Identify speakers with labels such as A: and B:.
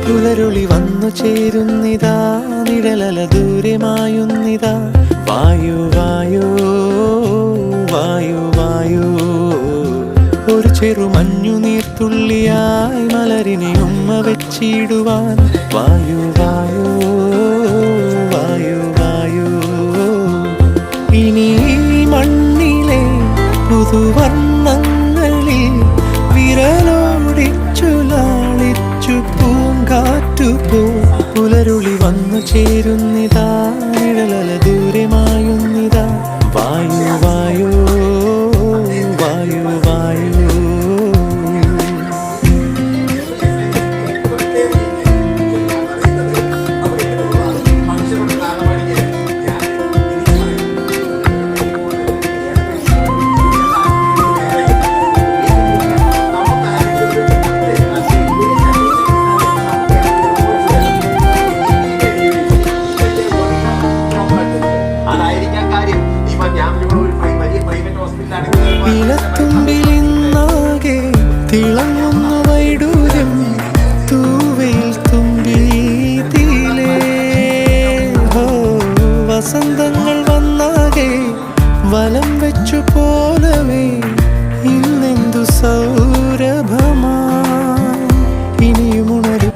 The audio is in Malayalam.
A: പുലരുളി വന്നു ചേരുന്നിതാ, നിഴലല ദൂരെ മായുന്നിതാ. വായു വായു വായു വായു, ഒരു ചെറു മഞ്ഞു നീർത്തുള്ളിയായി മലരിനെ ഉമ്മ വെച്ചിടുവാൻ. വായു വായു വായു വായു, ഇനി മണ്ണിലെ പുതുവർണ്ണങ്ങളിൽ വിരലോടിച്ചു ലാളിച്ചു പൂങ്കാറ്റുപോ. പുലരുളി വന്നു ചേരുന്നിതാ, നിഴലല ദൂരെ മായുന്നിതാ. വായു വായു വായു വായു. ഇലത്തുമ്പിലിന്നാകെ തിളങ്ങുന്നു വൈഡൂര്യം, തൂവയിൽ തുമ്പീതിയിലേ. വസന്തങ്ങൾ വന്നാകെ വലം വെച്ചു പോലവേ, ഇന്നെന്തു സൗരഭമാ. ഇനിയും ഉണരും.